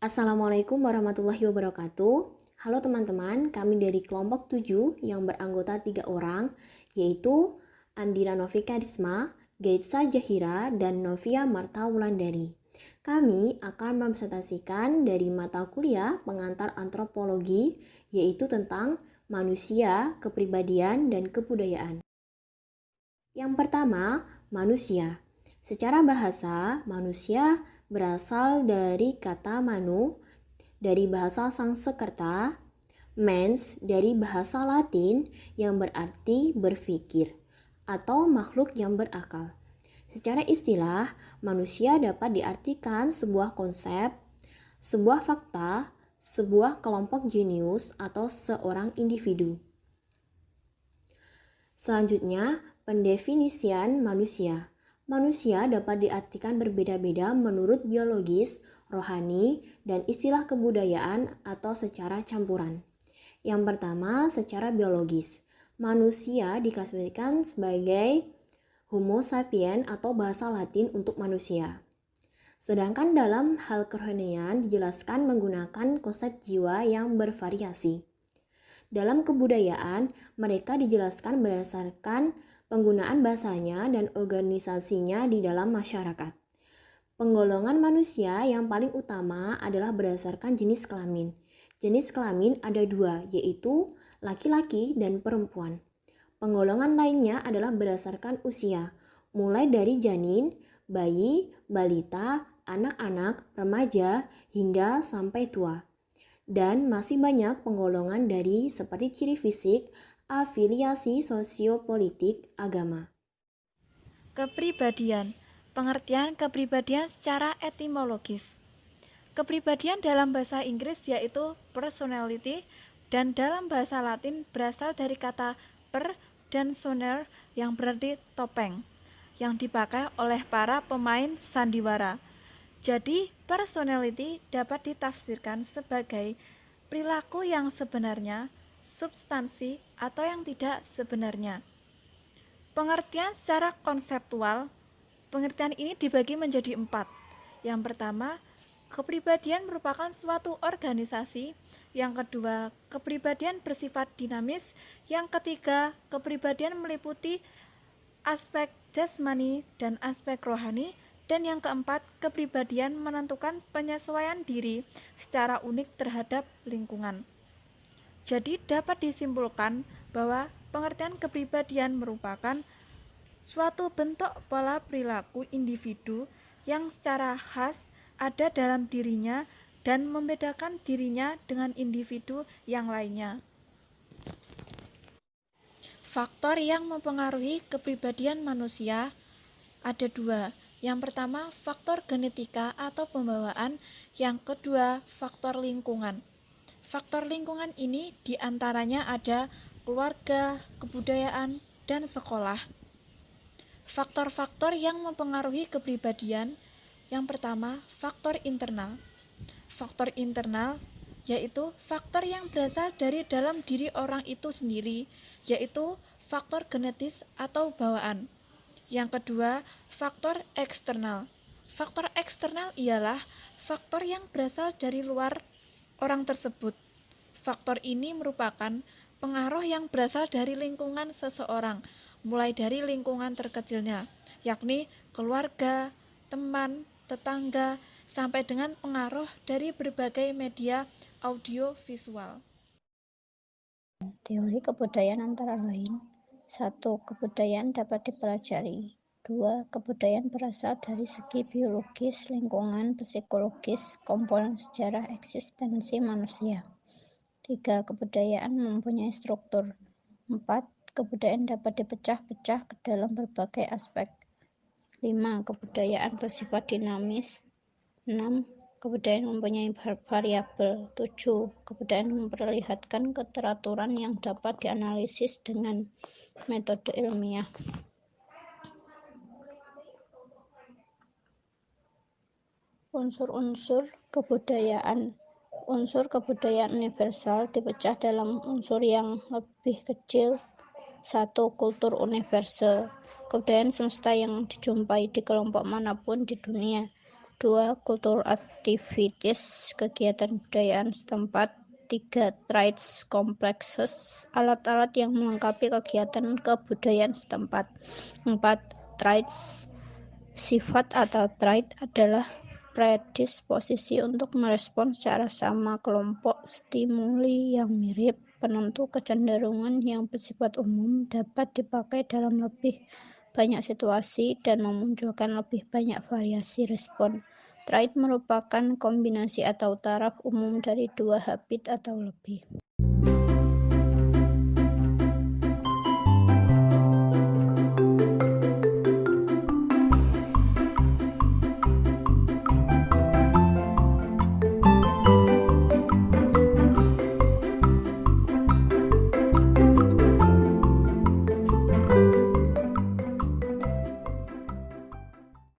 Assalamualaikum warahmatullahi wabarakatuh. Halo teman-teman, kami dari kelompok 7 yang beranggota 3 orang, yaitu Andira Novika Risma, Gaitsa Jahira, dan Novia Marta Wulandari. Kami akan mempresentasikan dari mata kuliah pengantar antropologi, yaitu tentang manusia, kepribadian, dan kebudayaan. Yang pertama, manusia. Secara bahasa, manusia berasal dari kata manu, dari bahasa Sanskerta, mens dari bahasa Latin yang berarti berpikir atau makhluk yang berakal. Secara istilah, manusia dapat diartikan sebuah konsep, sebuah fakta, sebuah kelompok jenius atau seorang individu. Selanjutnya, pendefinisian manusia. Manusia dapat diartikan berbeda-beda menurut biologis, rohani, dan istilah kebudayaan atau secara campuran. Yang pertama, secara biologis. Manusia diklasifikasikan sebagai Homo sapien atau bahasa Latin untuk manusia. Sedangkan dalam hal kerohanian dijelaskan menggunakan konsep jiwa yang bervariasi. Dalam kebudayaan, mereka dijelaskan berdasarkan penggunaan bahasanya dan organisasinya di dalam masyarakat. Penggolongan manusia yang paling utama adalah berdasarkan jenis kelamin. Jenis kelamin ada dua, yaitu laki-laki dan perempuan. Penggolongan lainnya adalah berdasarkan usia, mulai dari janin, bayi, balita, anak-anak, remaja, hingga sampai tua. Dan masih banyak penggolongan dari seperti ciri fisik, afiliasi sosiopolitik, agama. Kepribadian. Pengertian kepribadian secara etimologis. Kepribadian dalam bahasa Inggris yaitu personality dan dalam bahasa Latin berasal dari kata per dan soner yang berarti topeng yang dipakai oleh para pemain sandiwara. Jadi, personality dapat ditafsirkan sebagai perilaku yang sebenarnya, substansi, atau yang tidak sebenarnya. Pengertian secara konseptual, pengertian ini dibagi menjadi 4. Yang pertama, kepribadian merupakan suatu organisasi. Yang kedua, kepribadian bersifat dinamis. Yang ketiga, kepribadian meliputi aspek jasmani dan aspek rohani. Dan yang keempat, kepribadian menentukan penyesuaian diri secara unik terhadap lingkungan. Jadi dapat disimpulkan bahwa pengertian kepribadian merupakan suatu bentuk pola perilaku individu yang secara khas ada dalam dirinya dan membedakan dirinya dengan individu yang lainnya. Faktor yang mempengaruhi kepribadian manusia ada dua. Yang pertama, faktor genetika atau pembawaan. Yang kedua, faktor lingkungan. Faktor lingkungan ini diantaranya ada keluarga, kebudayaan, dan sekolah. Faktor-faktor yang mempengaruhi kepribadian. Yang pertama, faktor internal. Faktor internal yaitu faktor yang berasal dari dalam diri orang itu sendiri, yaitu faktor genetis atau bawaan. Yang kedua, faktor eksternal. Faktor eksternal ialah faktor yang berasal dari luar orang tersebut. Faktor ini merupakan pengaruh yang berasal dari lingkungan seseorang, mulai dari lingkungan terkecilnya, yakni keluarga, teman, tetangga, sampai dengan pengaruh dari berbagai media audio visual. Teori kebudayaan antara lain: 1. Kebudayaan dapat dipelajari. 2. Kebudayaan berasal dari segi biologis, lingkungan, psikologis, komponen sejarah eksistensi manusia. 3. Kebudayaan mempunyai struktur. 4. Kebudayaan dapat dipecah-pecah ke dalam berbagai aspek. 5. Kebudayaan bersifat dinamis. 6. Kebudayaan mempunyai variabel. 7. Kebudayaan memperlihatkan keteraturan yang dapat dianalisis dengan metode ilmiah. Unsur-unsur kebudayaan. Unsur kebudayaan universal dipecah dalam unsur yang lebih kecil. 1. Kultur universal. Kebudayaan semesta yang dijumpai di kelompok manapun di dunia. 2. Cultural activities, kegiatan budayaan setempat. 3. Traits complexes, alat-alat yang melengkapi kegiatan kebudayaan setempat. 4. Traits, sifat atau trait adalah predisposisi untuk merespon secara sama kelompok stimuli yang mirip. Penentu kecenderungan yang bersifat umum dapat dipakai dalam lebih banyak situasi dan memunculkan lebih banyak variasi respon. Trait merupakan kombinasi atau taraf umum dari dua habit atau lebih.